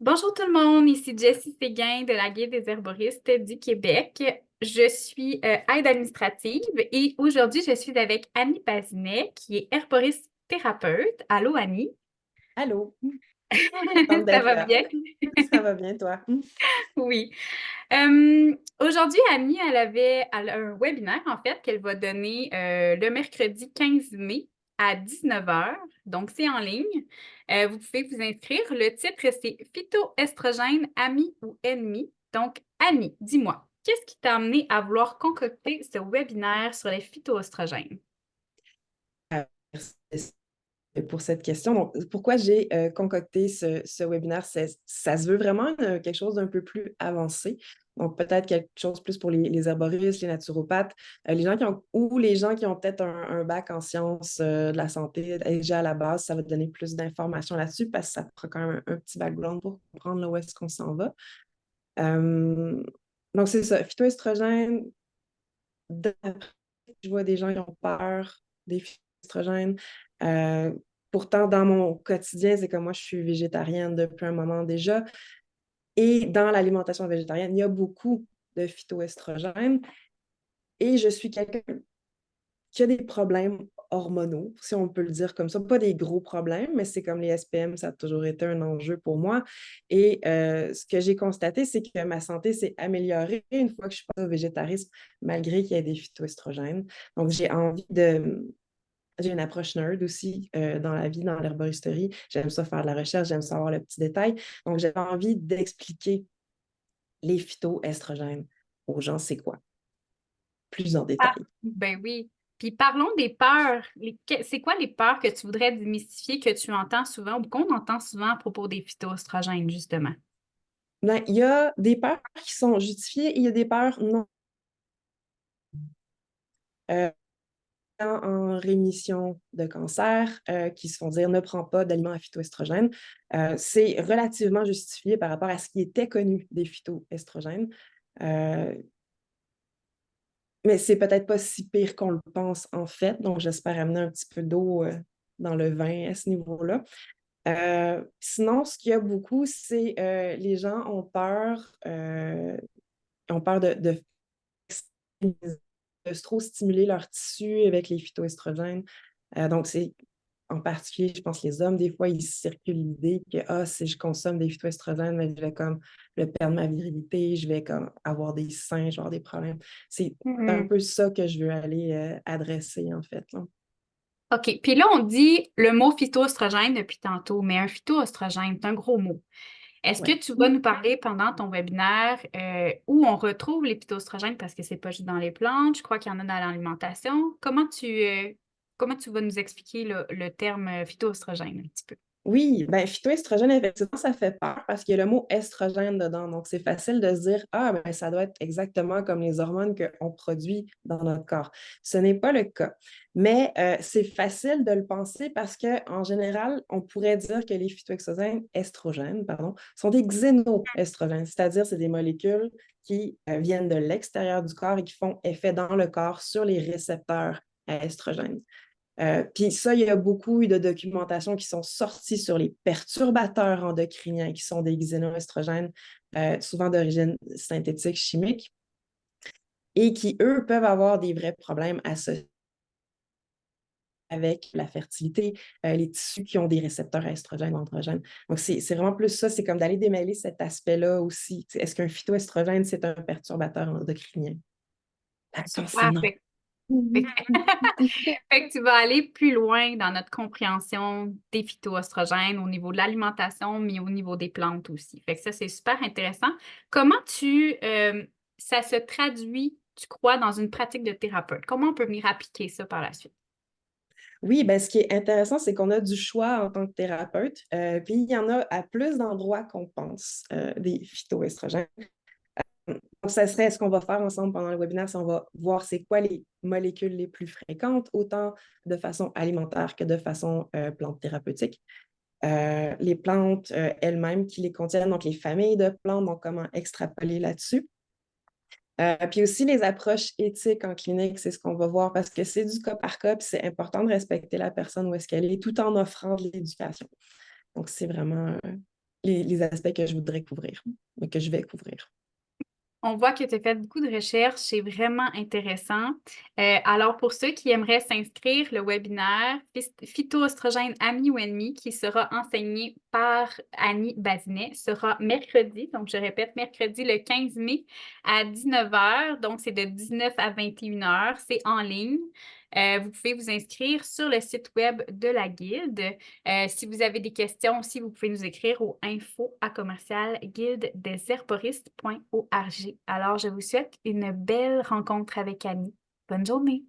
Bonjour tout le monde, ici Jessie Séguin de la Guilde des herboristes du Québec. Je suis aide administrative et aujourd'hui, je suis avec Annie Bazinet, qui est herboriste thérapeute. Allô, Annie? Allô, contente Ça d'être va là. bien? Ça va bien, toi? Oui. Aujourd'hui, Annie, elle a un webinaire, en fait, qu'elle va donner le mercredi 15 mai à 19 heures. Donc, c'est en ligne. Vous pouvez vous inscrire. Le titre, c'est Phytoestrogène, amis ou ennemis. Donc, Annie, dis-moi, qu'est-ce qui t'a amené à vouloir concocter ce webinaire sur les phytoestrogènes? Merci pour cette question. Donc, pourquoi j'ai concocté ce webinaire? Ça se veut vraiment quelque chose d'un peu plus avancé. Donc, peut-être quelque chose plus pour les herboristes, les naturopathes, les gens ou les gens qui ont peut-être un bac en sciences de la santé déjà à la base, ça va te donner plus d'informations là-dessus parce que ça prend quand même un petit background pour comprendre là où est-ce qu'on s'en va. Euh, donc, c'est ça. Phytoestrogène, je vois des gens qui ont peur des phytoestrogènes. Euh, Pourtant, dans mon quotidien, c'est comme moi, je suis végétarienne depuis un moment déjà. Et dans l'alimentation végétarienne, il y a beaucoup de phytoestrogènes. Et je suis quelqu'un qui a des problèmes hormonaux, si on peut le dire comme ça. Pas des gros problèmes, mais c'est comme les SPM, ça a toujours été un enjeu pour moi. Et ce que j'ai constaté, c'est que ma santé s'est améliorée une fois que je suis passée au végétarisme, malgré qu'il y ait des phytoestrogènes. Donc, j'ai une approche nerd aussi dans la vie, dans l'herboristerie. J'aime ça faire de la recherche, j'aime savoir le petit détail. Donc, j'avais envie d'expliquer les phytoestrogènes aux gens, c'est quoi, plus en Ah, détail. ben oui. Puis parlons des peurs. C'est quoi les peurs que tu voudrais démystifier, que tu entends souvent ou qu'on entend souvent à propos des phytoestrogènes, justement? Ben, il y a des peurs qui sont justifiées et il y a des peurs non. Euh, en rémission de cancer qui se font dire ne prends pas d'aliments à phytoestrogènes, c'est relativement justifié par rapport à ce qui était connu des phytoestrogènes. Euh, mais c'est peut-être pas si pire qu'on le pense en fait. Donc, j'espère amener un petit peu d'eau dans le vin à ce niveau-là. Sinon, ce qu'il y a beaucoup, c'est les gens ont peur de trop stimuler leur tissu avec les phytoestrogènes. Donc, c'est en particulier, je pense, les hommes, des fois, ils circulent l'idée que si je consomme des phytoestrogènes, mais je vais comme le perdre ma virilité, je vais comme avoir des seins, je vais avoir des problèmes. C'est un Mhm. peu ça que je veux aller adresser, en fait, là. OK. Puis là, on dit le mot phytoestrogène depuis tantôt, mais un phytoestrogène, c'est un gros mot. Est-ce que Ouais. tu vas nous parler pendant ton webinaire où on retrouve les phytoestrogènes parce que c'est pas juste dans les plantes, je crois qu'il y en a dans l'alimentation. Comment tu vas nous expliquer le terme phytoestrogène un petit peu? Oui, ben phytoestrogène, effectivement, ça fait peur parce qu'il y a le mot estrogène dedans. Donc, c'est facile de se dire, ben, ça doit être exactement comme les hormones qu'on produit dans notre corps. Ce n'est pas le cas. Mais c'est facile de le penser parce qu'en général, on pourrait dire que les phytoestrogènes, pardon, sont des xénoestrogènes, c'est-à-dire c'est des molécules qui viennent de l'extérieur du corps et qui font effet dans le corps sur les récepteurs à estrogènes. Puis ça, il y a beaucoup de documentation qui sont sorties sur les perturbateurs endocriniens qui sont des xénoestrogènes, souvent d'origine synthétique chimique, et qui, eux, peuvent avoir des vrais problèmes associés avec la fertilité, les tissus qui ont des récepteurs à estrogènes, androgènes. Donc, c'est vraiment plus ça, c'est comme d'aller démêler cet aspect-là aussi. Est-ce qu'un phytoestrogène, c'est un perturbateur endocrinien? La réponse, c'est Super. non. Fait que tu vas aller plus loin dans notre compréhension des phytoestrogènes au niveau de l'alimentation, mais au niveau des plantes aussi. Fait que ça, c'est super intéressant. Comment ça se traduit, tu crois, dans une pratique de thérapeute? Comment on peut venir appliquer ça par la suite? Oui, ben, ce qui est intéressant, c'est qu'on a du choix en tant que thérapeute. Puis il y en a à plus d'endroits qu'on pense des phytoestrogènes. Donc, ça serait ce qu'on va faire ensemble pendant le webinaire, c'est on va voir c'est quoi les molécules les plus fréquentes, autant de façon alimentaire que de façon plante thérapeutique. Les plantes elles-mêmes qui les contiennent, donc les familles de plantes, donc comment extrapoler là-dessus. Puis aussi les approches éthiques en clinique, c'est ce qu'on va voir parce que c'est du cas par cas, puis c'est important de respecter la personne où est-ce qu'elle est tout en offrant de l'éducation. Donc, c'est vraiment les aspects que je voudrais couvrir, que je vais couvrir. On voit que tu as fait beaucoup de recherches, c'est vraiment intéressant. Alors, pour ceux qui aimeraient s'inscrire, le webinaire Phytoestrogène, amis ou ennemis, qui sera enseigné par Annie Bazinet, sera mercredi, donc je répète, mercredi le 15 mai à 19 heures. Donc c'est de 19 à 21 heures, c'est en ligne. Vous pouvez vous inscrire sur le site web de la guilde. Si vous avez des questions aussi, vous pouvez nous écrire au info@guildesherboristes.org. Alors, je vous souhaite une belle rencontre avec Annie. Bonne journée!